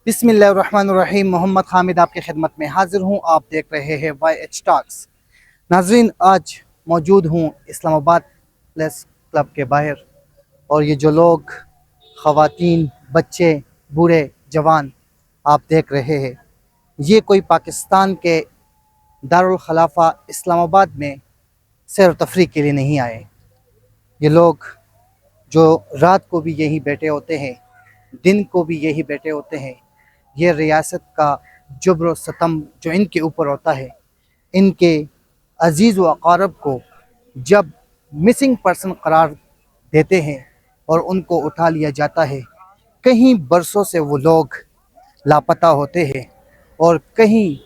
बिस्मिल्लाहिर्रहमानिर्रहीम। मोहम्मद हामिद आपकी खिदमत में हाजिर हूँ। आप देख रहे हैं YH टॉक्स। नाजरीन, आज मौजूद हूँ इस्लामाबाद प्लेस क्लब के बाहर, और ये जो लोग, ख़वातीन, बच्चे, बूढ़े, जवान आप देख रहे हैं, ये कोई पाकिस्तान के दारुल खलाफा इस्लामाबाद में सैर व तफरीह के लिए नहीं आए। ये लोग जो रात को भी यहीं बैठे होते हैं, दिन को भी यही बैठे होते हैं, ये रियासत का जुब्र व सितम जो इनके ऊपर होता है, इनके अजीज़ व अक़ारब को जब मिसिंग पर्सन करार देते हैं और उनको उठा लिया जाता है, कहीं बरसों से वो लोग लापता होते हैं और कहीं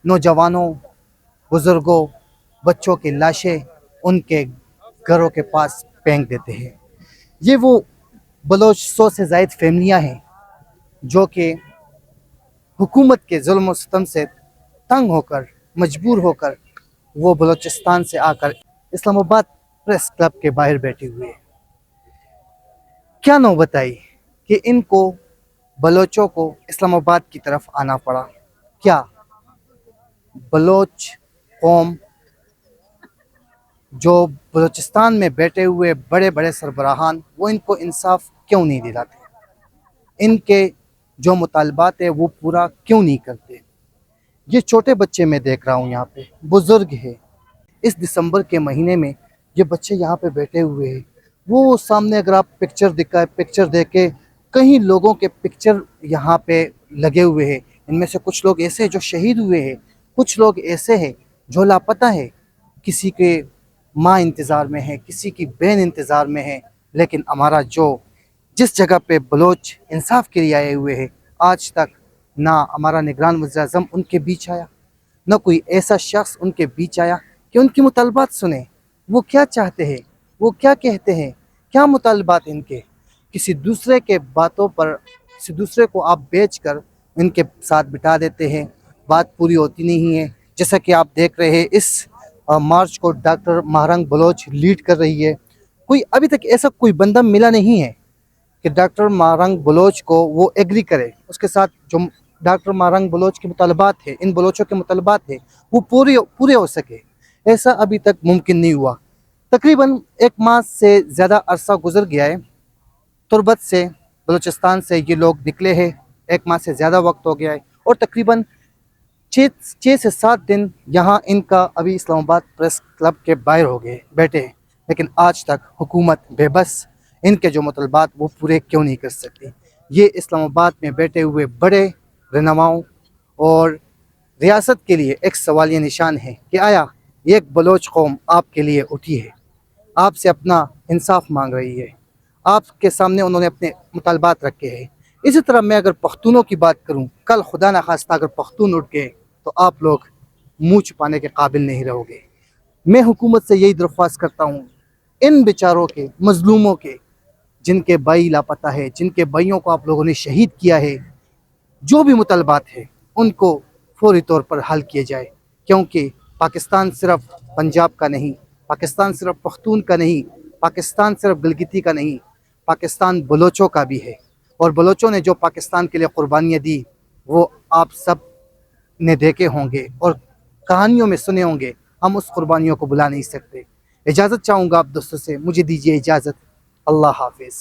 नौजवानों, बुज़ुर्गों, बच्चों की लाशें उनके घरों के पास फेंक देते हैं। ये वो बलोच 100 से ज़ायद फैमिलियाँ हैं जो कि हुकूमत के जुल्म और सितम से तंग होकर, मजबूर होकर वो बलूचिस्तान से आकर इस्लामाबाद प्रेस क्लब के बाहर बैठे हुए हैं। क्या नौबत आई कि इनको, बलोचों को इस्लामाबाद की तरफ आना पड़ा। क्या बलोच कौम, जो बलूचिस्तान में बैठे हुए बड़े बड़े सरबराहान, वो इनको इंसाफ क्यों नहीं दिलाते? इनके जो मुतालबात है वो पूरा क्यों नहीं करते? ये छोटे बच्चे मैं देख रहा हूँ यहाँ पे, बुज़ुर्ग है। इस दिसंबर के महीने में ये बच्चे यहाँ पे बैठे हुए हैं। वो सामने अगर आप पिक्चर देख के, कई लोगों के पिक्चर यहाँ पे लगे हुए हैं। इनमें से कुछ लोग ऐसे हैं जो शहीद हुए हैं, कुछ लोग ऐसे हैं जो लापता है। किसी के माँ इंतज़ार में है, किसी की बहन इंतज़ार में है, लेकिन हमारा जो जिस जगह पे बलोच इंसाफ के लिए आए हुए हैं, आज तक ना हमारा निगरान वज़ीर-ए-आज़म उनके बीच आया, ना कोई ऐसा शख्स उनके बीच आया कि उनकी मुतालबात सुने। वो क्या चाहते हैं, वो क्या कहते हैं, क्या मुतालबात इनके। किसी दूसरे के बातों पर, किसी दूसरे को आप बेचकर इनके साथ बिठा देते हैं, बात पूरी होती नहीं है। जैसा कि आप देख रहे हैं, इस मार्च को डॉक्टर महरंग बलोच लीड कर रही है। कोई अभी तक ऐसा कोई बंदा मिला नहीं है कि डॉक्टर महरंग बलोच को वो एग्री करे, उसके साथ जो डॉक्टर महरंग बलोच के मुतालबात है, इन बलोचों के मुतालबात है, वो पूरे हो सके। ऐसा अभी तक मुमकिन नहीं हुआ। तकरीबन 1 माह से ज़्यादा अरसा गुजर गया है। तुर्बत से, बलूचिस्तान से ये लोग निकले हैं, 1 माह से ज़्यादा वक्त हो गया है, और तकरीबन 6 से 7 दिन यहाँ इनका अभी इस्लामाबाद प्रेस क्लब के बाहर हो गए बैठे हैं। लेकिन आज तक हुकूमत बेबस, इनके जो मुतलबात वो पूरे क्यों नहीं कर सकती। ये इस्लामाबाद में बैठे हुए बड़े रहनुमाओं और रियासत के लिए एक सवालिया निशान है कि आया एक बलोच कौम आपके लिए उठी है, आपसे अपना इंसाफ मांग रही है, आपके सामने उन्होंने अपने मुतालबात रखे हैं। इसी तरह मैं अगर पख्तूनों की बात करूं, कल खुदा न खास्ता अगर पख्तून उठ गए तो आप लोग मुँह छुपाने के काबिल नहीं रहोगे। मैं हुकूमत से यही दरख्वास्त करता हूँ, इन बेचारों के, मजलूमों के, जिनके भाई लापता है, जिनके भाइयों को आप लोगों ने शहीद किया है, जो भी मुतालबात है उनको फौरी तौर पर हल किए जाए। क्योंकि पाकिस्तान सिर्फ पंजाब का नहीं, पाकिस्तान सिर्फ पख्तून का नहीं, पाकिस्तान सिर्फ गिलगिती का नहीं, पाकिस्तान बलोचों का भी है। और बलोचों ने जो पाकिस्तान के लिए कुर्बानियाँ दी, वो आप सब ने देखे होंगे और कहानियों में सुने होंगे। हम उस कुर्बानियों को भुला नहीं सकते। इजाज़त चाहूँगा आप दोस्तों से, मुझे दीजिए इजाज़त। अल्लाह हाफिज़।